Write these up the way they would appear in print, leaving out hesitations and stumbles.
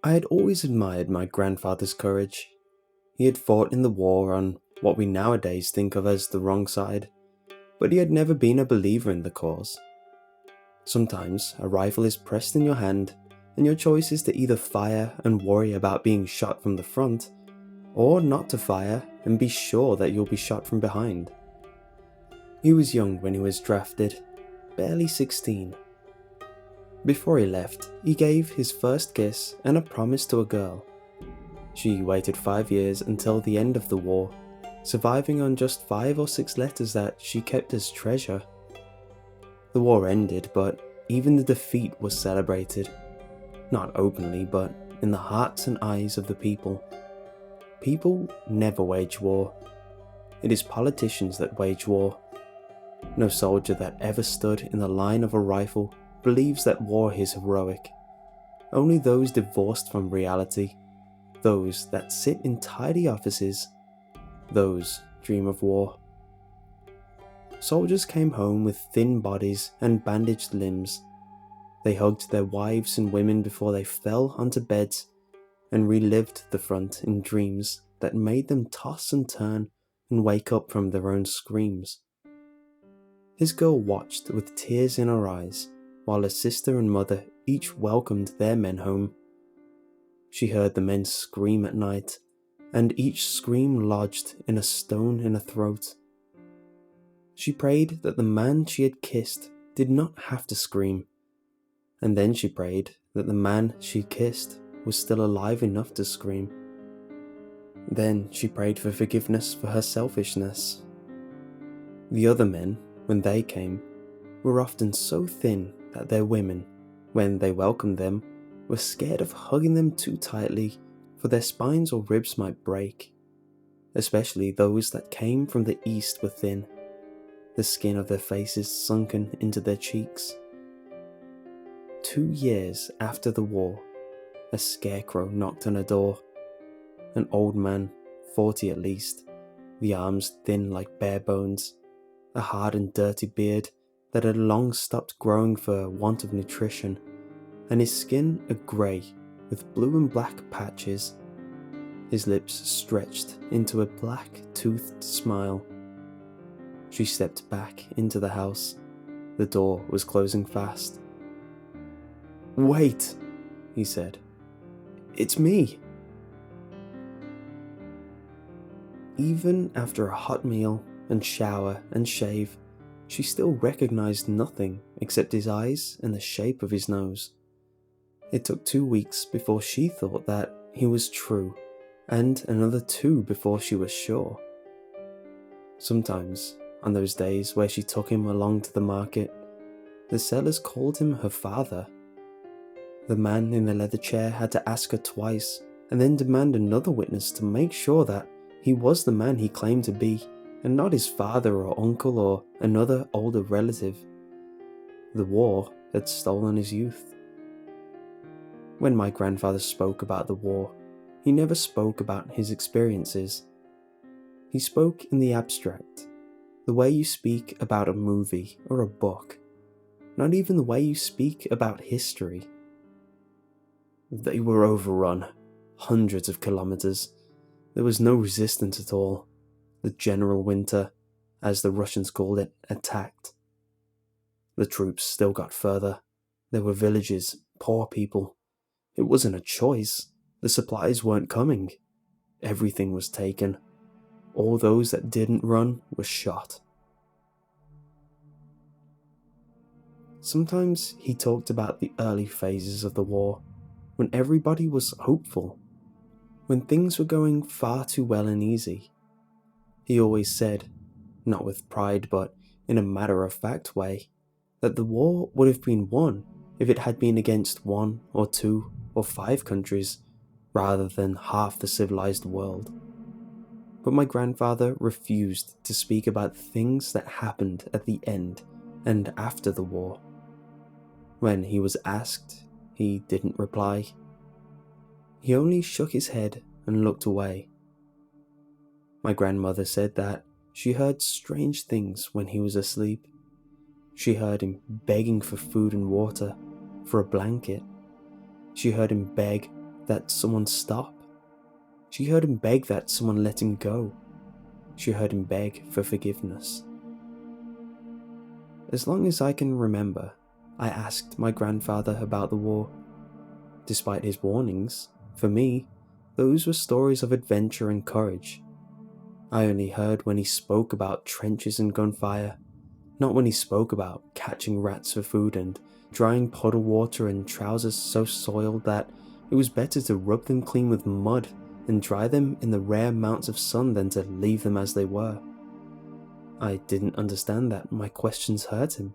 I had always admired my grandfather's courage. He had fought in the war on what we nowadays think of as the wrong side, but he had never been a believer in the cause. Sometimes a rifle is pressed in your hand, and your choice is to either fire and worry about being shot from the front, or not to fire and be sure that you'll be shot from behind. He was young when he was drafted, barely 16. Before he left, he gave his first kiss and a promise to a girl. She waited 5 years until the end of the war, surviving on just 5 or 6 letters that she kept as treasure. The war ended, but even the defeat was celebrated. Not openly, but in the hearts and eyes of the people. People never wage war. It is politicians that wage war. No soldier that ever stood in the line of a rifle believes that war is heroic. Only those divorced from reality, those that sit in tidy offices, those dream of war. Soldiers came home with thin bodies and bandaged limbs. They hugged their wives and women before they fell onto beds and relived the front in dreams that made them toss and turn and wake up from their own screams. His girl watched with tears in her eyes while her sister and mother each welcomed their men home. She heard the men scream at night, and each scream lodged in a stone in her throat. She prayed that the man she had kissed did not have to scream, and then she prayed that the man she kissed was still alive enough to scream. Then she prayed for forgiveness for her selfishness. The other men, when they came, were often so thin that their women, when they welcomed them, were scared of hugging them too tightly, for their spines or ribs might break. Especially those that came from the east were thin, the skin of their faces sunken into their cheeks. 2 years after the war, a scarecrow knocked on her door. An old man, 40 at least, the arms thin like bare bones, a hard and dirty beard that had long stopped growing for want of nutrition, and his skin a grey with blue and black patches. His lips stretched into a black-toothed smile. She stepped back into the house. The door was closing fast. "Wait," he said. "It's me." Even after a hot meal and shower and shave, she still recognized nothing except his eyes and the shape of his nose. It took 2 weeks before she thought that he was true, and another 2 before she was sure. Sometimes, on those days where she took him along to the market, the sellers called him her father. The man in the leather chair had to ask her twice, and then demand another witness to make sure that he was the man he claimed to be, and not his father or uncle or another older relative. The war had stolen his youth. When my grandfather spoke about the war, he never spoke about his experiences. He spoke in the abstract, the way you speak about a movie or a book, not even the way you speak about history. They were overrun, hundreds of kilometers. There was no resistance at all. The general winter, as the Russians called it, attacked. The troops still got further. There were villages, poor people. It wasn't a choice. The supplies weren't coming. Everything was taken. All those that didn't run were shot. Sometimes he talked about the early phases of the war, when everybody was hopeful, when things were going far too well and easy. He always said, not with pride but in a matter-of-fact way, that the war would have been won if it had been against 1 or 2 or 5 countries, rather than half the civilized world. But my grandfather refused to speak about things that happened at the end and after the war. When he was asked, he didn't reply. He only shook his head and looked away. My grandmother said that she heard strange things when he was asleep. She heard him begging for food and water, for a blanket. She heard him beg, that someone stop. She heard him beg that someone let him go. She heard him beg for forgiveness. As long as I can remember, I asked my grandfather about the war. Despite his warnings, for me, those were stories of adventure and courage. I only heard when he spoke about trenches and gunfire, not when he spoke about catching rats for food and drying puddle water in trousers so soiled that it was better to rub them clean with mud and dry them in the rare amounts of sun than to leave them as they were. I didn't understand that my questions hurt him,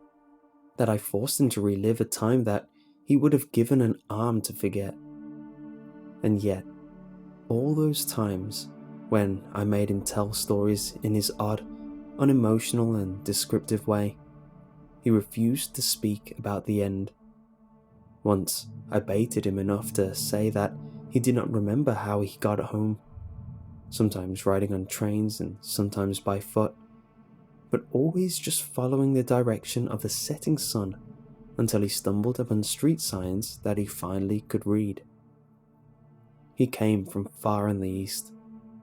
that I forced him to relive a time that he would have given an arm to forget. And yet, all those times when I made him tell stories in his odd, unemotional and descriptive way, he refused to speak about the end. Once, I baited him enough to say that he did not remember how he got home, sometimes riding on trains and sometimes by foot, but always just following the direction of the setting sun until he stumbled upon street signs that he finally could read. He came from far in the east,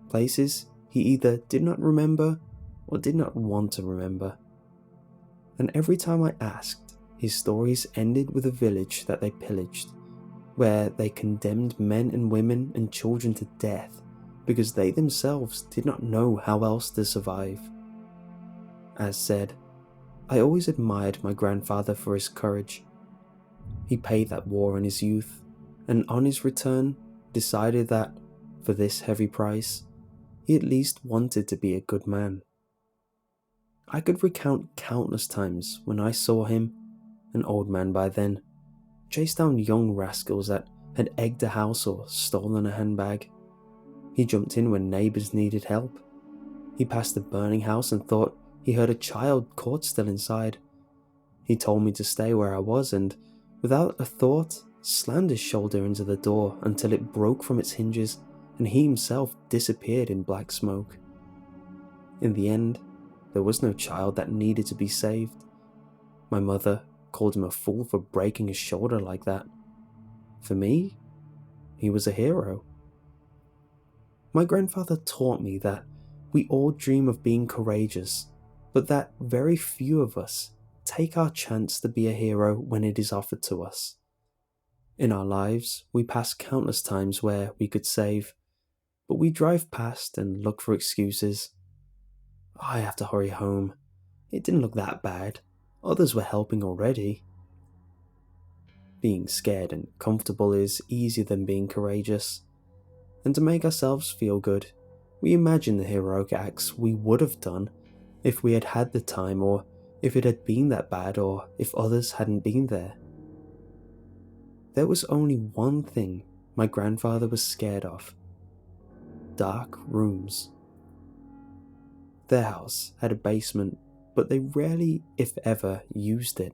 places he either did not remember or did not want to remember. And every time I asked, his stories ended with a village that they pillaged, where they condemned men and women and children to death because they themselves did not know how else to survive. As said, I always admired my grandfather for his courage. He paid that war in his youth, and on his return decided that, for this heavy price, he at least wanted to be a good man. I could recount countless times when I saw him, an old man by then, chase down young rascals that had egged a house or stolen a handbag. He jumped in when neighbours needed help. He passed a burning house and thought he heard a child caught still inside. He told me to stay where I was and, without a thought, slammed his shoulder into the door until it broke from its hinges and he himself disappeared in black smoke. In the end, there was no child that needed to be saved. My mother called him a fool for breaking his shoulder like that. For me, he was a hero. My grandfather taught me that we all dream of being courageous, but that very few of us take our chance to be a hero when it is offered to us. In our lives, we pass countless times where we could save, but we drive past and look for excuses. I have to hurry home. It didn't look that bad. Others were helping already. Being scared and comfortable is easier than being courageous. And to make ourselves feel good, we imagine the heroic acts we would have done if we had had the time, or if it had been that bad, or if others hadn't been there. There was only one thing my grandfather was scared of: dark rooms. Their house had a basement, but they rarely, if ever, used it.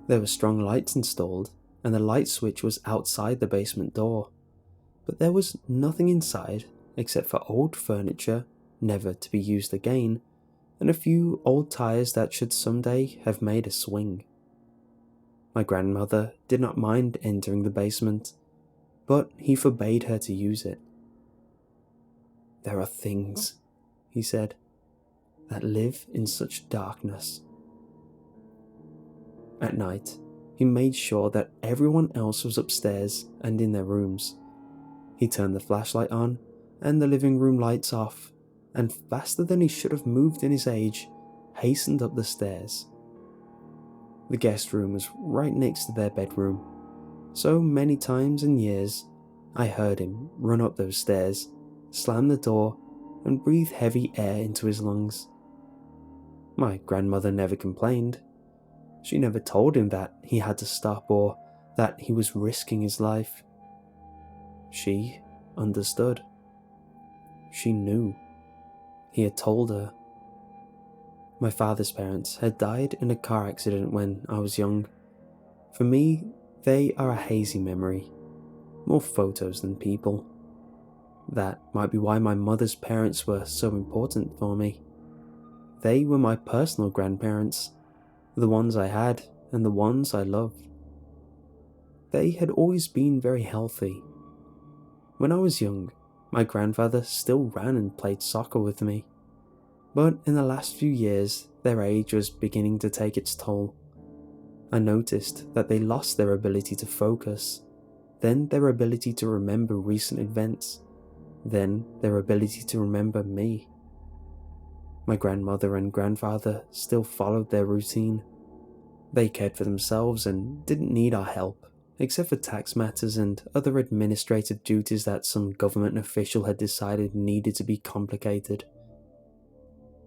There were strong lights installed, and the light switch was outside the basement door, but there was nothing inside except for old furniture, never to be used again, and a few old tires that should someday have made a swing. My grandmother did not mind entering the basement, but he forbade her to use it. "There are things," he said, "that live in such darkness." At night, he made sure that everyone else was upstairs and in their rooms. He turned the flashlight on and the living room lights off, and faster than he should have moved in his age, hastened up the stairs. The guest room was right next to their bedroom, so many times in years I heard him run up those stairs, slam the door, and breathe heavy air into his lungs. My grandmother never complained. She never told him that he had to stop or that he was risking his life. She understood. She knew. He had told her. My father's parents had died in a car accident when I was young. For me, they are a hazy memory, more photos than people. That might be why my mother's parents were so important for me. They were my personal grandparents, the ones I had and the ones I loved. they had always been very healthy. When I was young, my grandfather still ran and played soccer with me, but in the last few years, their age was beginning to take its toll. I noticed that they lost their ability to focus, then their ability to remember recent events, then their ability to remember me. My grandmother and grandfather still followed their routine. They cared for themselves and didn't need our help, except for tax matters and other administrative duties that some government official had decided needed to be complicated.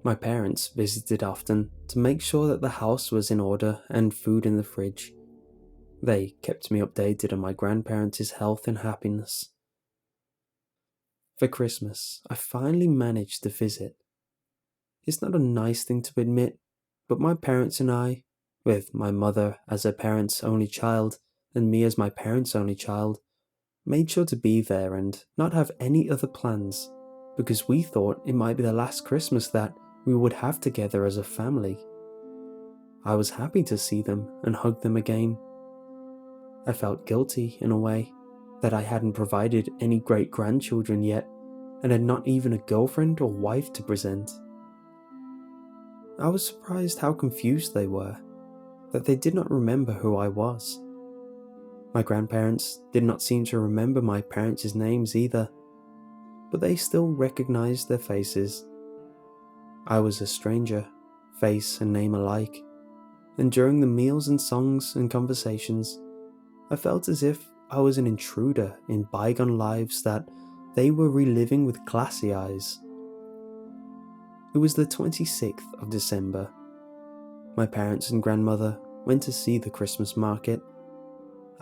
My parents visited often to make sure that the house was in order and food in the fridge. They kept me updated on my grandparents' health and happiness. For Christmas, I finally managed to visit. It's not a nice thing to admit, but my parents and I, with my mother as her parents' only child and me as my parents' only child, made sure to be there and not have any other plans, because we thought it might be the last Christmas that we would have together as a family. I was happy to see them and hug them again. I felt guilty in a way that I hadn't provided any great-grandchildren yet and had not even a girlfriend or wife to present. I was surprised how confused they were, that they did not remember who I was. My grandparents did not seem to remember my parents' names either, but they still recognized their faces. I was a stranger, face and name alike, and during the meals and songs and conversations, I felt as if I was an intruder in bygone lives that they were reliving with glassy eyes. It was the 26th of December. My parents and grandmother went to see the Christmas market.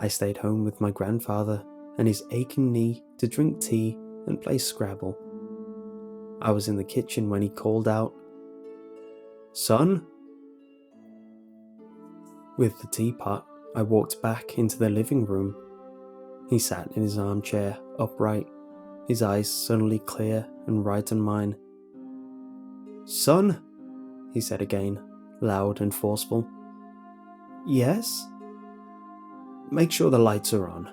I stayed home with my grandfather and his aching knee to drink tea and play Scrabble. I was in the kitchen when he called out, "Son?" With the teapot, I walked back into the living room. He sat in his armchair, upright, his eyes suddenly clear and right on mine. "Son?" he said again, loud and forceful. "Yes?" "Make sure the lights are on."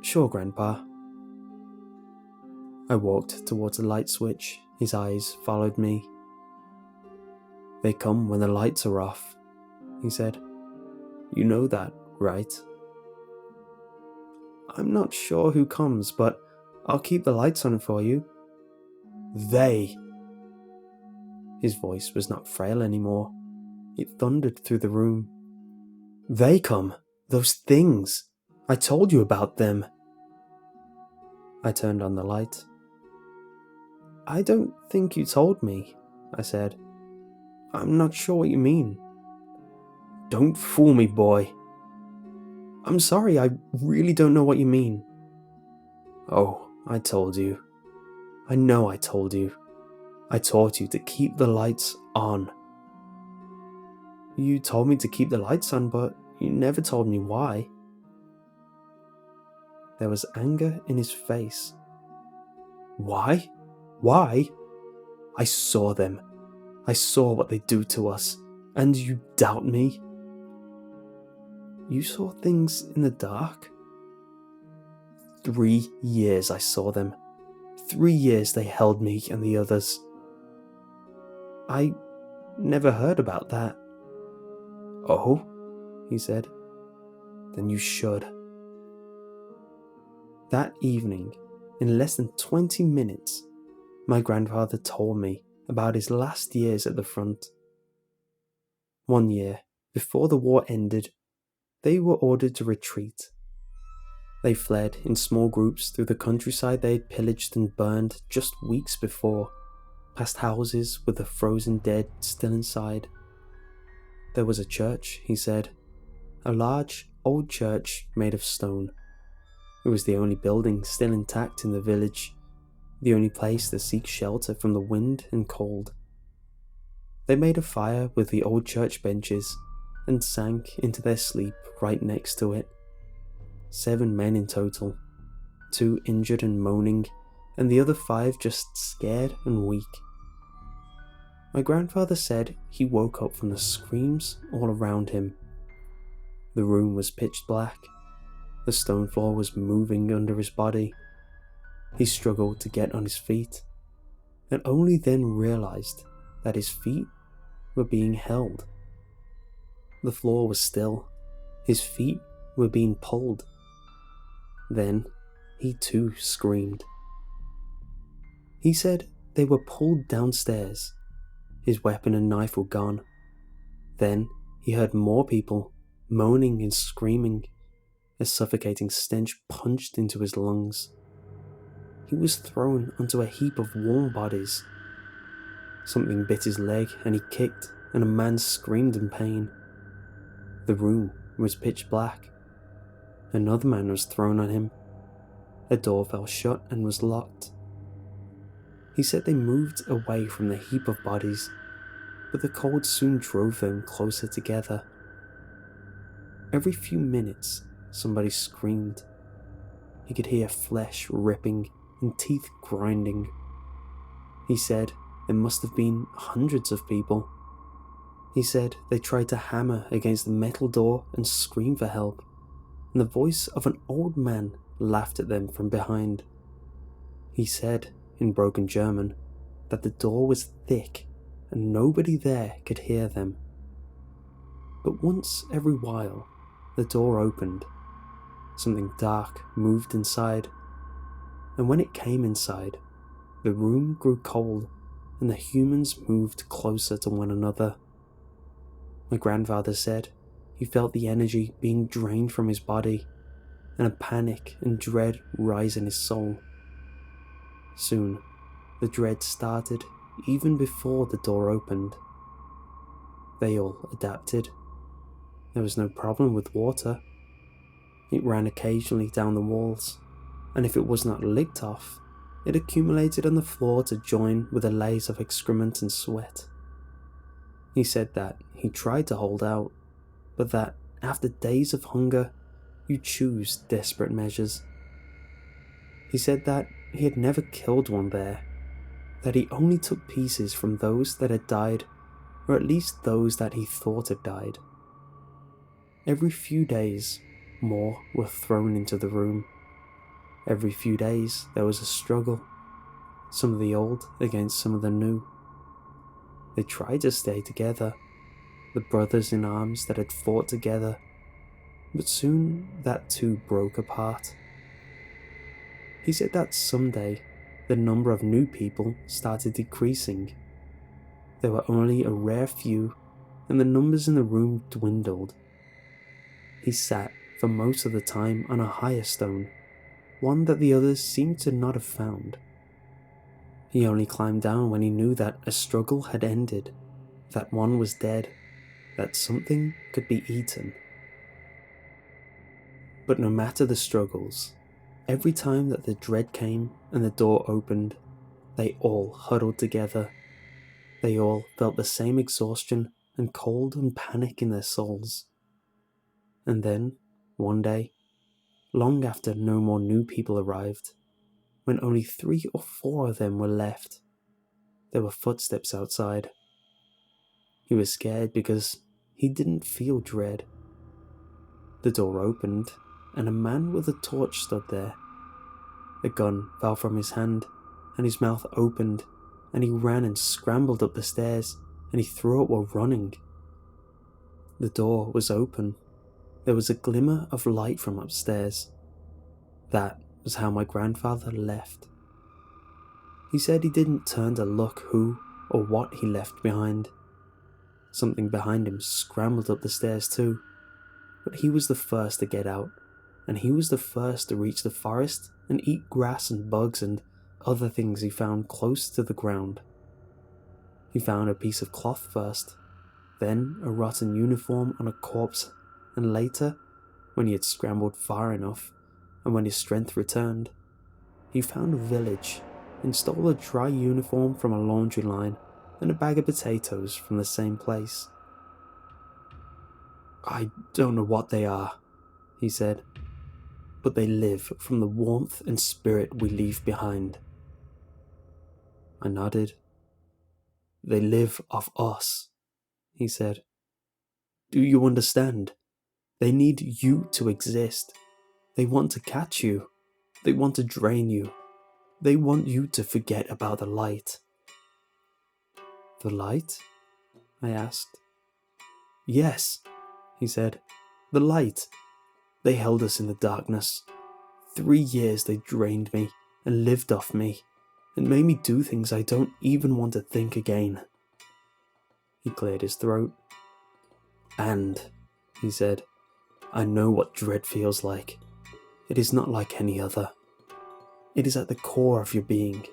"Sure, Grandpa." I walked towards the light switch. His eyes followed me. "They come when the lights are off," he said. "You know that, right?" "I'm not sure who comes, but I'll keep the lights on for you." "They!" His voice was not frail anymore. It thundered through the room. "They come! Those things! I told you about them!" I turned on the light. "I don't think you told me," I said. "I'm not sure what you mean." "Don't fool me, boy." "I'm sorry, I really don't know what you mean." "Oh, I told you. I know I told you. I taught you to keep the lights on." "You told me to keep the lights on, but you never told me why." There was anger in his face. "Why? Why? I saw them. I saw what they do to us, and you doubt me?" "You saw things in the dark?" 3 years I saw them. 3 years they held me and the others. "I never heard about that." "Oh?" he said. "Then you should." That evening, in less than 20 minutes, my grandfather told me about his last years at the front. 1 year before the war ended, they were ordered to retreat. They fled in small groups through the countryside they had pillaged and burned just weeks before, past houses with the frozen dead still inside. There was a church, he said, a large, old church made of stone. It was the only building still intact in the village, the only place to seek shelter from the wind and cold. They made a fire with the old church benches and sank into their sleep right next to it. 7 men in total, 2 injured and moaning, and the other 5 just scared and weak. My grandfather said he woke up from the screams all around him. The room was pitch black. The stone floor was moving under his body. He struggled to get on his feet, and only then realized that his feet were being held. The floor was still. His feet were being pulled. Then he too screamed. He said they were pulled downstairs. His weapon and knife were gone. Then he heard more people moaning and screaming. A suffocating stench punched into his lungs. He was thrown onto a heap of warm bodies. Something bit his leg and he kicked, and a man screamed in pain. The room was pitch black. Another man was thrown on him. A door fell shut and was locked. He said they moved away from the heap of bodies, but the cold soon drove them closer together. Every few minutes, somebody screamed. He could hear flesh ripping and teeth grinding. He said there must have been hundreds of people. He said they tried to hammer against the metal door and scream for help, and the voice of an old man laughed at them from behind. He said, in broken German, that the door was thick and nobody there could hear them. But once every while, the door opened. Something dark moved inside, and when it came inside, the room grew cold and the humans moved closer to one another. My grandfather said he felt the energy being drained from his body and a panic and dread rise in his soul. Soon, the dread started even before the door opened. They all adapted. There was no problem with water. It ran occasionally down the walls, and if it was not licked off, it accumulated on the floor to join with a layer of excrement and sweat. He said that he tried to hold out, but that after days of hunger, you choose desperate measures. He said that he had never killed one there, that he only took pieces from those that had died, or at least those that he thought had died. Every few days, more were thrown into the room. Every few days there was a struggle, some of the old against some of the new. They tried to stay together, the brothers in arms that had fought together, but soon that too broke apart. He said that someday the number of new people started decreasing. There were only a rare few, and the numbers in the room dwindled. He sat for most of the time on a higher stone, one that the others seemed to not have found. He only climbed down when he knew that a struggle had ended, that one was dead, that something could be eaten. But no matter the struggles, every time that the dread came and the door opened, they all huddled together. They all felt the same exhaustion and cold and panic in their souls. And then, one day, long after no more new people arrived, when only 3 or 4 of them were left, there were footsteps outside. He was scared because he didn't feel dread. The door opened, and a man with a torch stood there. A gun fell from his hand, and his mouth opened, and he ran and scrambled up the stairs, and he threw up while running. The door was open. There was a glimmer of light from upstairs. That was how my grandfather left. He said he didn't turn to look who or what he left behind. Something behind him scrambled up the stairs too, but he was the first to get out, and he was the first to reach the forest and eat grass and bugs and other things he found close to the ground. He found a piece of cloth first, then a rotten uniform on a corpse, and later, when he had scrambled far enough, and when his strength returned, he found a village and stole a dry uniform from a laundry line and a bag of potatoes from the same place. "I don't know what they are," he said, "but they live from the warmth and spirit we leave behind." I nodded. "They live off us," he said. "Do you understand? They need you to exist. They want to catch you. They want to drain you. They want you to forget about the light." "The light?" I asked. "Yes," he said. "The light. They held us in the darkness. 3 years they drained me and lived off me and made me do things I don't even want to think again." He cleared his throat. "And," he said, "I know what dread feels like. It is not like any other. It is at the core of your being.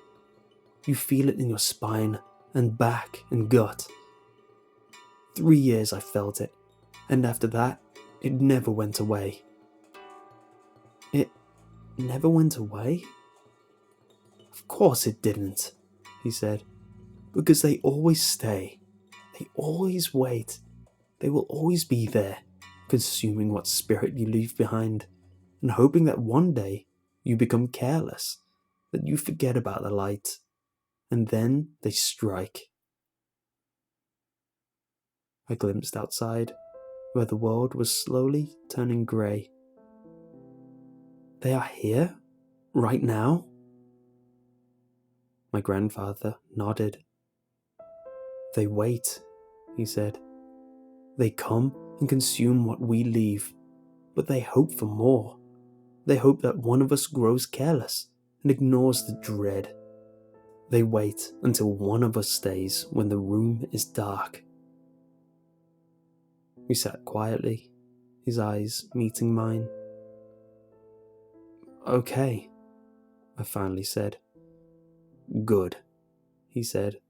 You feel it in your spine and back and gut. 3 years I felt it, and after that, it never went away." "It never went away?" "Of course it didn't," he said, "because they always stay. They always wait. They will always be there, consuming what spirit you leave behind, and hoping that one day you become careless, that you forget about the light, and then they strike." I glimpsed outside, where the world was slowly turning grey. "They are here? Right now?" My grandfather nodded. "They wait," he said. "They come and consume what we leave, but they hope for more. They hope that one of us grows careless and ignores the dread. They wait until one of us stays when the room is dark." We sat quietly, his eyes meeting mine. "Okay," I finally said. "Good," he said.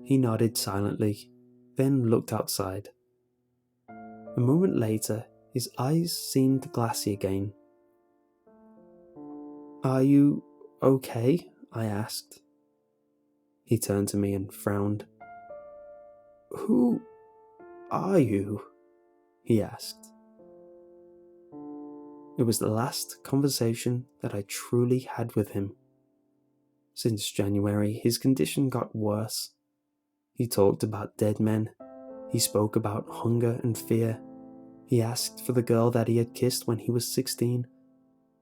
He nodded silently, then looked outside. A moment later, his eyes seemed glassy again. "Are you okay?" I asked. He turned to me and frowned. "Who are you?" he asked. It was the last conversation that I truly had with him. Since January, his condition got worse. He talked about dead men. He spoke about hunger and fear. He asked for the girl that he had kissed when he was 16,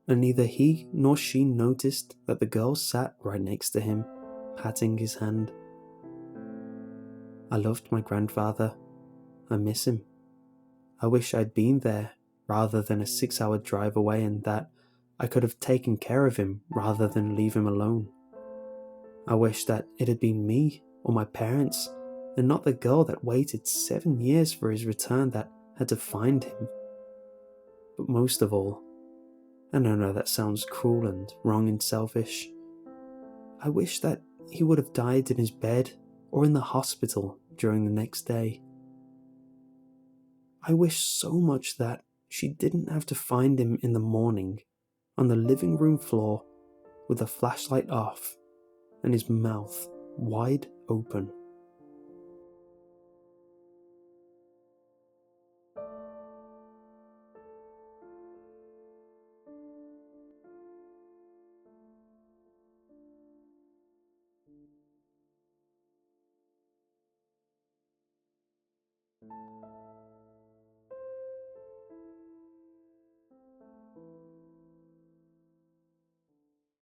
and neither he nor she noticed that the girl sat right next to him, patting his hand. I loved my grandfather. I miss him. I wish I'd been there rather than a 6-hour drive away, and that I could have taken care of him rather than leave him alone. I wish that it had been me or my parents, and not the girl that waited 7 years for his return that had to find him. But most of all, and I know that sounds cruel and wrong and selfish, I wish that he would have died in his bed or in the hospital during the next day. I wish so much that she didn't have to find him in the morning on the living room floor with the flashlight off and his mouth wide open.